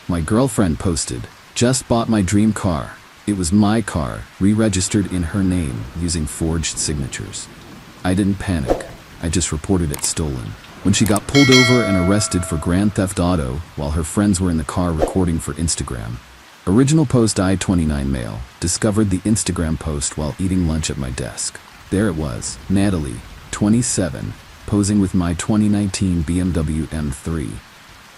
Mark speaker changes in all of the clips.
Speaker 1: My girlfriend posted, "Just bought my dream car." It was my car, re-registered in her name using forged signatures. I didn't panic. I just reported it stolen. When she got pulled over and arrested for Grand Theft Auto while her friends were in the car recording for Instagram. Original post I-29 male, discovered the Instagram post while eating lunch at my desk. There it was, Natalie, 27, posing with my 2019 BMW M3.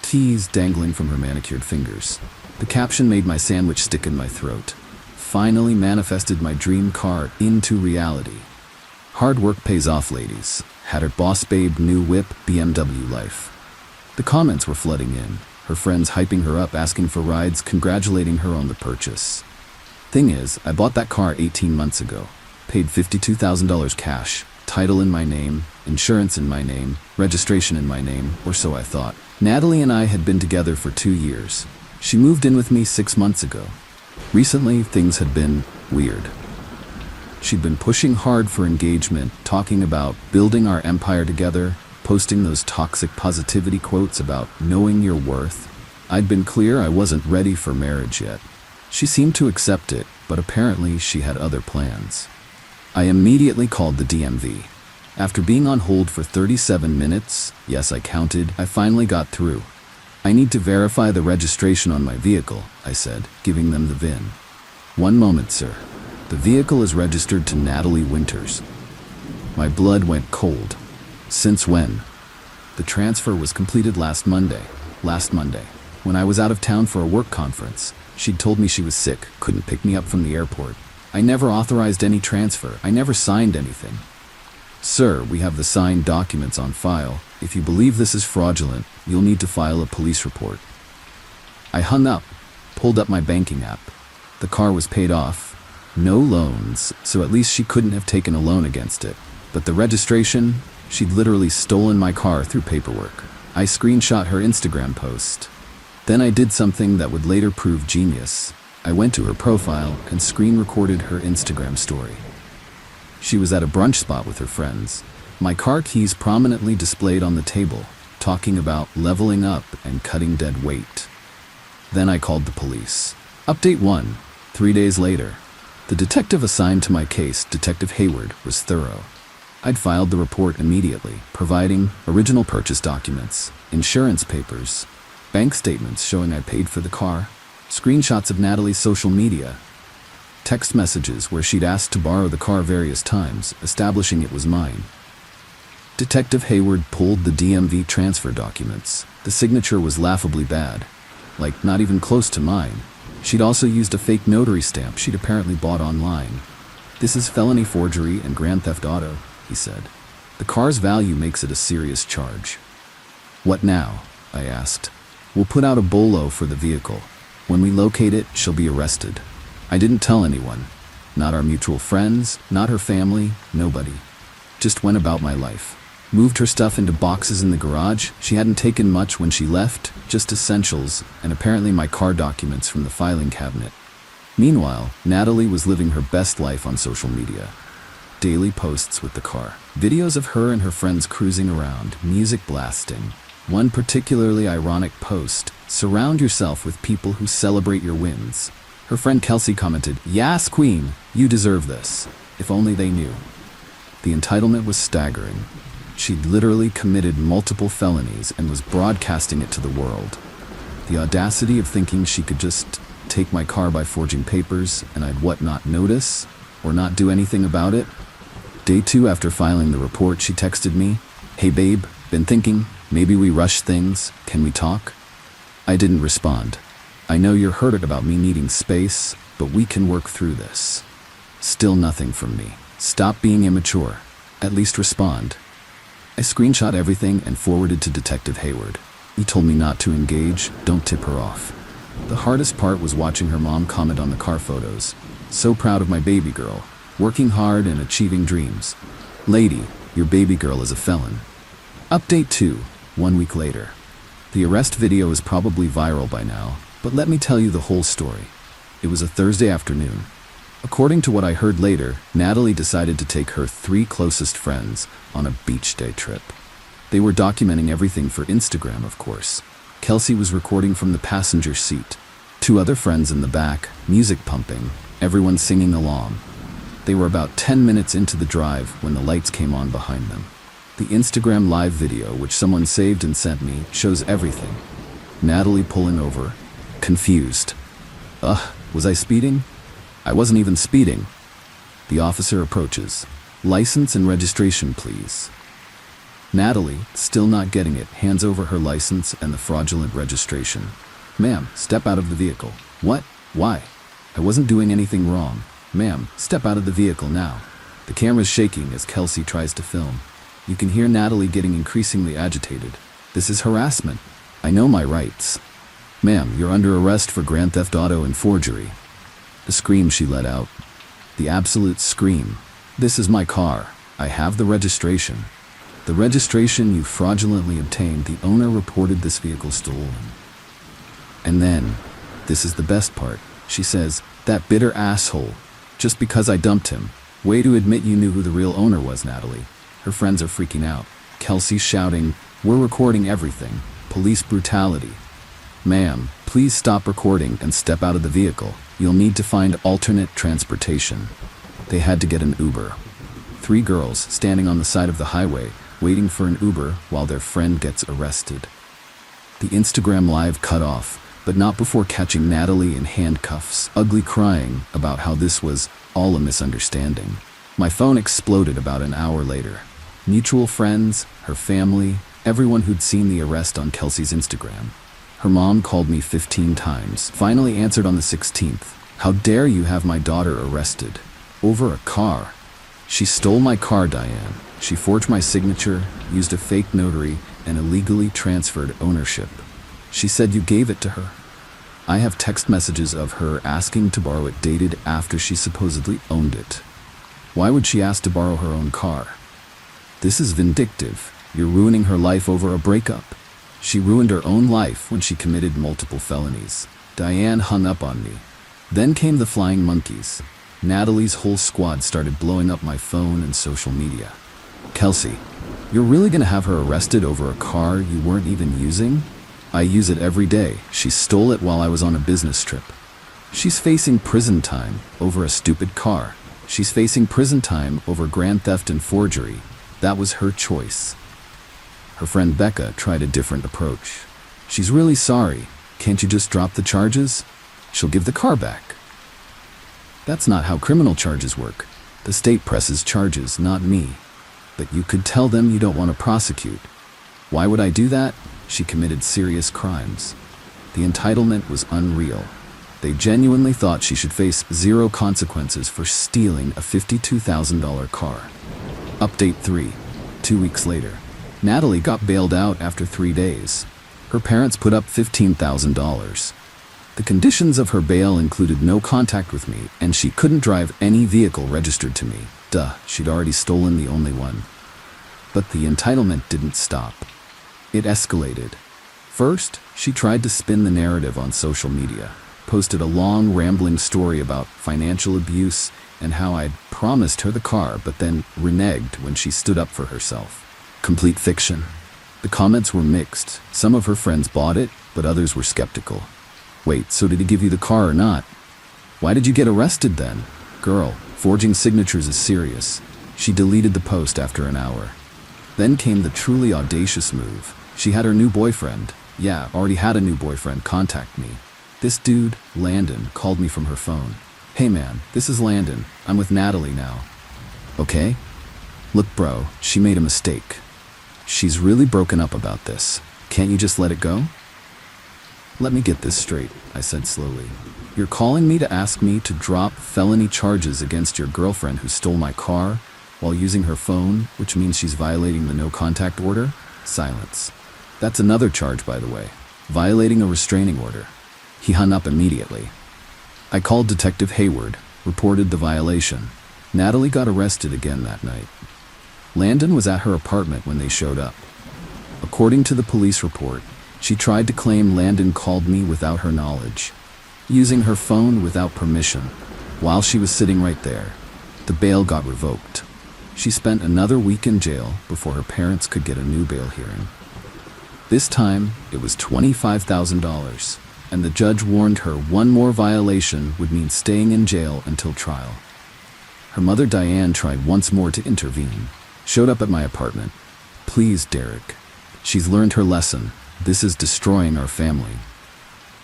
Speaker 1: Keys dangling from her manicured fingers. The caption made my sandwich stick in my throat. Finally manifested my dream car into reality. Hard work pays off, ladies. Had her boss babe new whip, BMW life. The comments were flooding in, her friends hyping her up, asking for rides, congratulating her on the purchase. Thing is, I bought that car 18 months ago. Paid $52,000 cash, title in my name, insurance in my name, registration in my name, or so I thought. Natalie and I had been together for 2 years. She moved in with me 6 months ago. Recently, things had been weird. She'd been pushing hard for engagement, talking about building our empire together, posting those toxic positivity quotes about knowing your worth. I'd been clear I wasn't ready for marriage yet. She seemed to accept it, but apparently she had other plans. I immediately called the DMV. After being on hold for 37 minutes, yes, I counted, I finally got through. "I need to verify the registration on my vehicle," I said, giving them the VIN. "One moment, sir. The vehicle is registered to Natalie Winters." My blood went cold. Since when? The transfer was completed last Monday, when I was out of town for a work conference. She'd told me she was sick, couldn't pick me up from the airport. I never authorized any transfer. I never signed anything. "Sir, we have the signed documents on file. If you believe this is fraudulent, you'll need to file a police report." I hung up, pulled up my banking app. The car was paid off. No loans, so at least she couldn't have taken a loan against it. But the registration, she'd literally stolen my car through paperwork. I screenshot her Instagram post. Then I did something that would later prove genius. I went to her profile and screen recorded her Instagram story. She was at a brunch spot with her friends. My car keys prominently displayed on the table, talking about leveling up and cutting dead weight. Then I called the police. Update 1, 3 days later. The detective assigned to my case, Detective Hayward, was thorough. I'd filed the report immediately, providing original purchase documents, insurance papers, bank statements showing I paid for the car, screenshots of Natalie's social media, text messages where she'd asked to borrow the car various times, establishing it was mine. Detective Hayward pulled the DMV transfer documents. The signature was laughably bad, like not even close to mine. She'd also used a fake notary stamp she'd apparently bought online. "This is felony forgery and Grand Theft Auto," he said. "The car's value makes it a serious charge." "What now?" I asked. "We'll put out a bolo for the vehicle. When we locate it, she'll be arrested." I didn't tell anyone. Not our mutual friends, not her family, nobody. Just went about my life. Moved her stuff into boxes in the garage. She hadn't taken much when she left, just essentials, and apparently my car documents from the filing cabinet. Meanwhile, Natalie was living her best life on social media. Daily posts with the car. Videos of her and her friends cruising around, music blasting. One particularly ironic post, "Surround yourself with people who celebrate your wins." Her friend Kelsey commented, "Yas, queen, you deserve this." If only they knew. The entitlement was staggering. She'd literally committed multiple felonies and was broadcasting it to the world. The audacity of thinking she could just take my car by forging papers and I'd not notice or not do anything about it. Day 2 after filing the report, she texted me, "Hey babe, been thinking, maybe we rush things, can we talk?" I didn't respond. "I know you're hurt about me needing space, but we can work through this." Still nothing from me. Stop being immature. At least respond. I screenshot everything and forwarded to Detective Hayward. He told me not to engage, don't tip her off. The hardest part was watching her mom comment on the car photos. "So proud of my baby girl, working hard and achieving dreams." "Lady, your baby girl is a felon." Update 2, 1 week later. The arrest video is probably viral by now, but let me tell you the whole story. It was a Thursday afternoon. According to what I heard later, Natalie decided to take her 3 closest friends on a beach day trip. They were documenting everything for Instagram, of course. Qley was recording from the passenger seat. 2 other friends in the back, music pumping, everyone singing along. They were about 10 minutes into the drive when the lights came on behind them. The Instagram live video, which someone saved and sent me, shows everything. Natalie pulling over, confused. Was I speeding? I wasn't even speeding. The officer approaches. License and registration, please. Natalie, still not getting it, hands over her license and the fraudulent registration. Ma'am, step out of the vehicle. What? Why? I wasn't doing anything wrong. Ma'am, step out of the vehicle now. The camera's shaking as Qley tries to film. You can hear Natalie getting increasingly agitated. This is harassment. I know my rights. Ma'am, you're under arrest for grand theft auto and forgery. The scream she let out. The absolute scream. This is my car. I have the registration. The registration you fraudulently obtained, the owner reported this vehicle stolen. And then, this is the best part, she says, that bitter asshole. Just because I dumped him. Way to admit you knew who the real owner was, Natalie. Her friends are freaking out. Qley's shouting, we're recording everything. Police brutality. Ma'am, please stop recording and step out of the vehicle. You'll need to find alternate transportation. They had to get an Uber. 3 girls standing on the side of the highway, waiting for an Uber while their friend gets arrested. The Instagram live cut off, but not before catching Natalie in handcuffs, ugly crying about how this was all a misunderstanding. My phone exploded about an hour later. Mutual friends, her family, everyone who'd seen the arrest on Qley's Instagram. Her mom called me 15 times, finally answered on the 16th. How dare you have my daughter arrested? Over a car. She stole my car, Diane. She forged my signature, used a fake notary, and illegally transferred ownership. She said you gave it to her. I have text messages of her asking to borrow it dated after she supposedly owned it. Why would she ask to borrow her own car? This is vindictive. You're ruining her life over a breakup. She ruined her own life when she committed multiple felonies. Diane hung up on me. Then came the flying monkeys. Natalie's whole squad started blowing up my phone and social media. Qley, you're really gonna have her arrested over a car you weren't even using? I use it every day. She stole it while I was on a business trip. She's facing prison time over a stupid car. She's facing prison time over grand theft and forgery. That was her choice. Her friend Becca tried a different approach. She's really sorry. Can't you just drop the charges? She'll give the car back. That's not how criminal charges work. The state presses charges, not me. But you could tell them you don't want to prosecute. Why would I do that? She committed serious crimes. The entitlement was unreal. They genuinely thought she should face 0 consequences for stealing a $52,000 car. Update 3. 2 weeks later. Natalie got bailed out after 3 days. Her parents put up $15,000. The conditions of her bail included no contact with me, and she couldn't drive any vehicle registered to me. Duh, she'd already stolen the only one. But the entitlement didn't stop. It escalated. First, she tried to spin the narrative on social media, posted a long, rambling story about financial abuse and how I'd promised her the car but then reneged when she stood up for herself. Complete fiction. The comments were mixed. Some of her friends bought it, but others were skeptical. Wait, so did he give you the car or not? Why did you get arrested then? Girl, forging signatures is serious. She deleted the post after an hour. Then came the truly audacious move. She had her new boyfriend, already had a new boyfriend, contact me. This dude, Landon, called me from her phone. Hey man, this is Landon. I'm with Natalie now. Okay? Look bro, she made a mistake. She's really broken up about this. Can't you just let it go? Let me get this straight, I said slowly. You're calling me to ask me to drop felony charges against your girlfriend who stole my car while using her phone, which means she's violating the no contact order? Silence. That's another charge, by the way. Violating a restraining order. He hung up immediately. I called Detective Hayward, reported the violation. Natalie got arrested again that night. Landon was at her apartment when they showed up. According to the police report, she tried to claim Landon called me without her knowledge, using her phone without permission. While she was sitting right there, the bail got revoked. She spent another week in jail before her parents could get a new bail hearing. This time, it was $25,000, and the judge warned her one more violation would mean staying in jail until trial. Her mother Diane tried once more to intervene, showed up at my apartment. "Please, Derek. She's learned her lesson. This is destroying our family."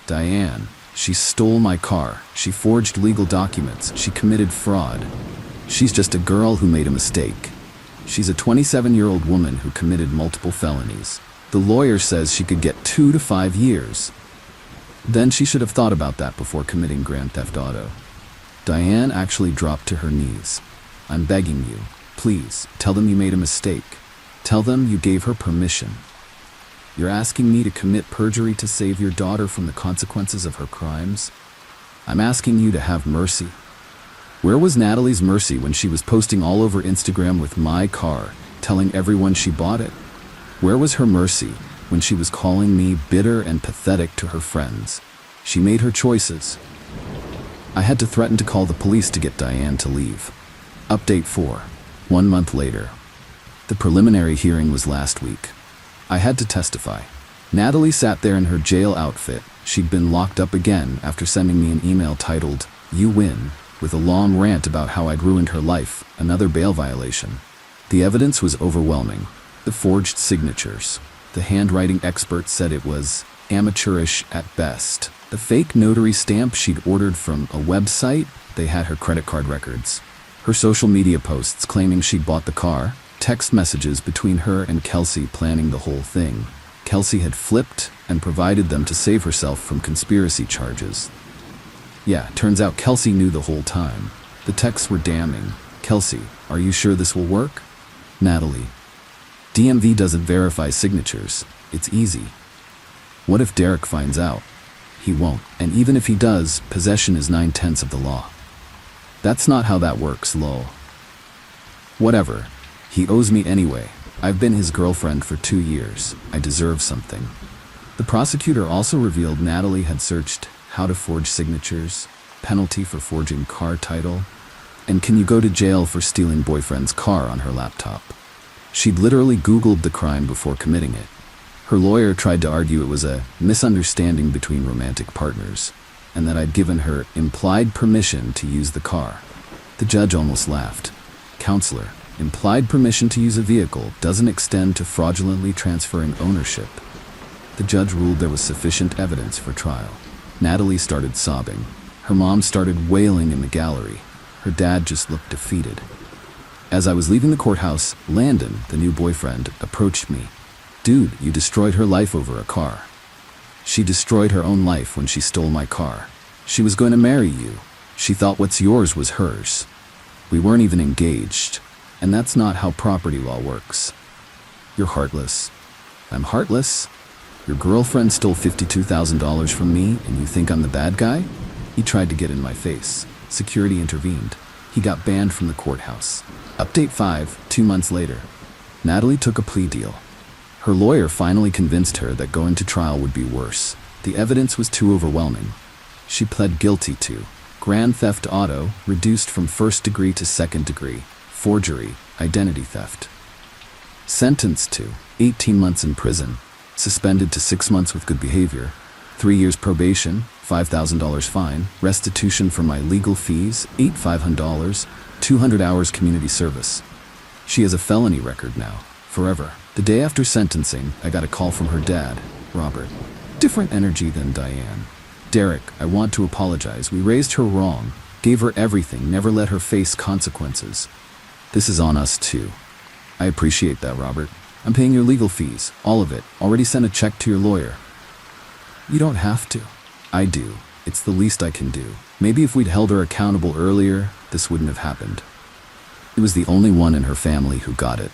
Speaker 1: "Diane, she stole my car. She forged legal documents. She committed fraud. She's just a girl who made a mistake. She's a 27-year-old woman who committed multiple felonies. The lawyer says she could get 2 to 5 years. Then she should have thought about that before committing grand theft auto." Diane actually dropped to her knees. "I'm begging you, please, tell them you made a mistake. Tell them you gave her permission. You're asking me to commit perjury to save your daughter from the consequences of her crimes? I'm asking you to have mercy." Where was Natalie's mercy when she was posting all over Instagram with my car, telling everyone she bought it? Where was her mercy when she was calling me bitter and pathetic to her friends? She made her choices. I had to threaten to call the police to get Diane to leave. Update 4. 1 month later. The preliminary hearing was last week. I had to testify. Natalie sat there in her jail outfit. She'd been locked up again after sending me an email titled, "You win," with a long rant about how I'd ruined her life, another bail violation. The evidence was overwhelming. The forged signatures. The handwriting expert said it was amateurish at best. The fake notary stamp she'd ordered from a website, they had her credit card records. Her social media posts claiming she'd bought the car, text messages between her and Qley planning the whole thing. Qley had flipped and provided them to save herself from conspiracy charges. Yeah, turns out Qley knew the whole time. The texts were damning. "Qley, are you sure this will work?" Natalie, "DMV doesn't verify signatures. It's easy." What if Derek finds out? He won't, and even if he does, possession is 9/10 of the law. That's not how that works, lol. Whatever. He owes me anyway. I've been his girlfriend for 2 years. I deserve something. The prosecutor also revealed Natalie had searched how to forge signatures, penalty for forging car title, and can you go to jail for stealing boyfriend's car on her laptop. She'd literally Googled the crime before committing it. Her lawyer tried to argue it was a misunderstanding between romantic partners, and that I'd given her implied permission to use the car. The judge almost laughed. "Counselor, implied permission to use a vehicle doesn't extend to fraudulently transferring ownership." The judge ruled there was sufficient evidence for trial. Natalie started sobbing. Her mom started wailing in the gallery. Her dad just looked defeated. As I was leaving the courthouse, Landon, the new boyfriend, approached me. "Dude, you destroyed her life over a car." "She destroyed her own life when she stole my car. She was going to marry you. She thought what's yours was hers. We weren't even engaged. And that's not how property law works." "You're heartless." "I'm heartless? Your girlfriend stole $52,000 from me and you think I'm the bad guy?" He tried to get in my face. Security intervened. He got banned from the courthouse. Update 5, 2 months later. Natalie took a plea deal. Her lawyer finally convinced her that going to trial would be worse. The evidence was too overwhelming. She pled guilty to grand theft auto, reduced from 1st degree to 2nd degree, forgery, identity theft. Sentenced to 18 months in prison, suspended to 6 months with good behavior, 3 years probation, $5,000 fine, restitution for my legal fees, $8,500, 200 hours community service. She has a felony record now, forever. The day after sentencing, I got a call from her dad, Robert. Different energy than Diane. "Derek, I want to apologize. We raised her wrong, gave her everything, never let her face consequences. This is on us too." "I appreciate that, Robert. I'm paying your legal fees, all of it. Already sent a check to your lawyer." "You don't have to." "I do. It's the least I can do. Maybe if we'd held her accountable earlier, this wouldn't have happened." It was the only one in her family who got it.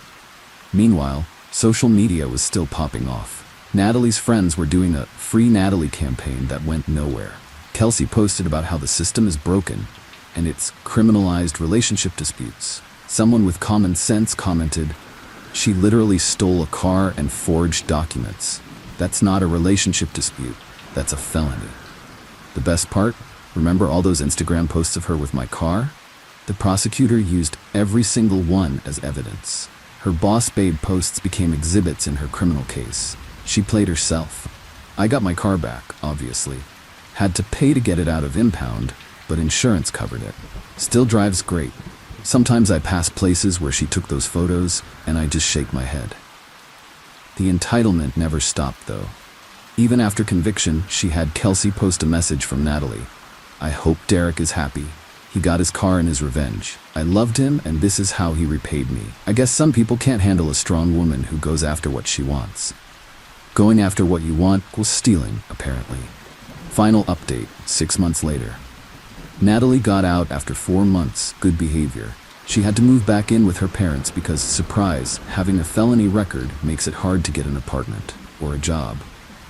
Speaker 1: Meanwhile, social media was still popping off. Natalie's friends were doing a Free Natalie campaign that went nowhere. Qley posted about how the system is broken, and it's criminalized relationship disputes. Someone with common sense commented, "She literally stole a car and forged documents. That's not a relationship dispute. That's a felony." The best part? Remember all those Instagram posts of her with my car? The prosecutor used every single one as evidence. Her boss babe posts became exhibits in her criminal case. She played herself. I got my car back, obviously. Had to pay to get it out of impound, but insurance covered it. Still drives great. Sometimes I pass places where she took those photos, and I just shake my head. The entitlement never stopped, though. Even after conviction, she had Kelsey post a message from Natalie. "I hope Derek is happy. He got his car in his revenge. I loved him, and this is how he repaid me." I guess some people can't handle a strong woman who goes after what she wants. Going after what you want was stealing, apparently. Final update, 6 months later. Natalie got out after 4 months, good behavior. She had to move back in with her parents because, surprise, having a felony record makes it hard to get an apartment or a job.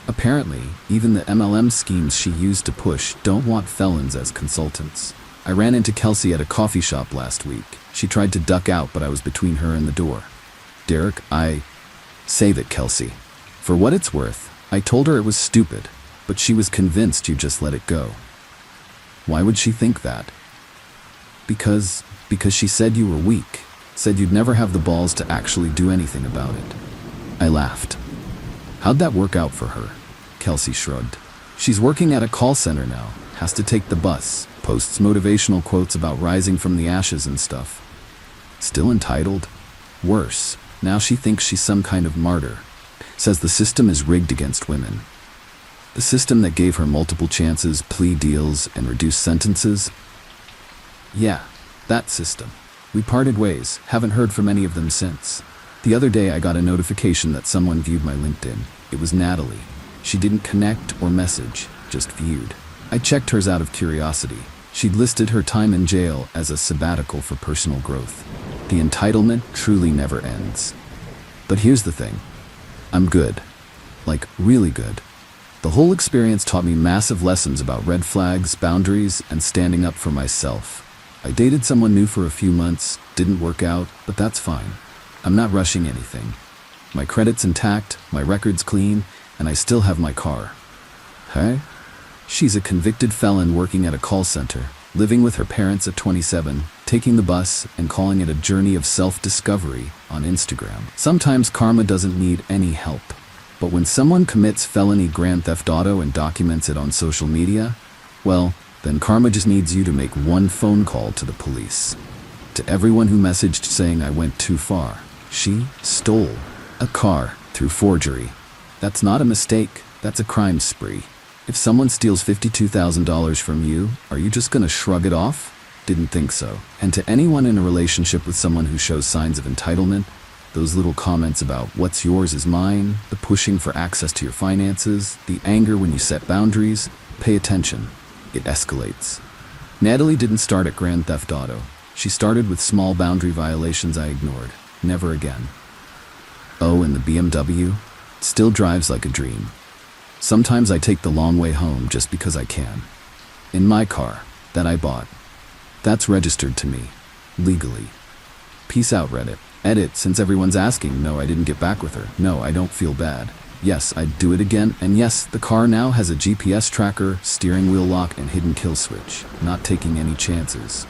Speaker 1: Apparently, even the MLM schemes she used to push don't want felons as consultants. I ran into Kelsey at a coffee shop last week. She tried to duck out, but I was between her and the door. "Derek, Save it, Kelsey." For what it's worth, I told her it was stupid, but she was convinced you just let it go. Why would she think that? Because she said you were weak, said you'd never have the balls to actually do anything about it. I laughed. How'd that work out for her? Kelsey shrugged. She's working at a call center now, has to take the bus, posts motivational quotes about rising from the ashes and stuff. Still entitled? Worse, now she thinks she's some kind of martyr. Says the system is rigged against women. The system that gave her multiple chances, plea deals, and reduced sentences? Yeah, that system. We parted ways, haven't heard from any of them since. The other day I got a notification that someone viewed my LinkedIn. It was Natalie. She didn't connect or message, just viewed. I checked hers out of curiosity. She'd listed her time in jail as a sabbatical for personal growth. The entitlement truly never ends. But here's the thing. I'm good. Like, really good. The whole experience taught me massive lessons about red flags, boundaries, and standing up for myself. I dated someone new for a few months, didn't work out, but that's fine. I'm not rushing anything. My credit's intact, my record's clean, and I still have my car. Hey? She's a convicted felon working at a call center, living with her parents at 27, taking the bus, and calling it a journey of self-discovery on Instagram. Sometimes karma doesn't need any help. But when someone commits felony grand theft auto and documents it on social media, well, then karma just needs you to make one phone call to the police. To everyone who messaged saying I went too far, she stole a car through forgery. That's not a mistake, that's a crime spree. If someone steals $52,000 from you, are you just gonna shrug it off? Didn't think so. And to anyone in a relationship with someone who shows signs of entitlement, those little comments about what's yours is mine, the pushing for access to your finances, the anger when you set boundaries, pay attention. It escalates. Natalie didn't start at grand theft auto. She started with small boundary violations I ignored. Never again. Oh, and the BMW? Still drives like a dream. Sometimes I take the long way home just because I can. In my car, that I bought. That's registered to me. Legally. Peace out, Reddit. Edit, since everyone's asking. No, I didn't get back with her. No, I don't feel bad. Yes, I'd do it again. And yes, the car now has a GPS tracker, steering wheel lock, and hidden kill switch. Not taking any chances.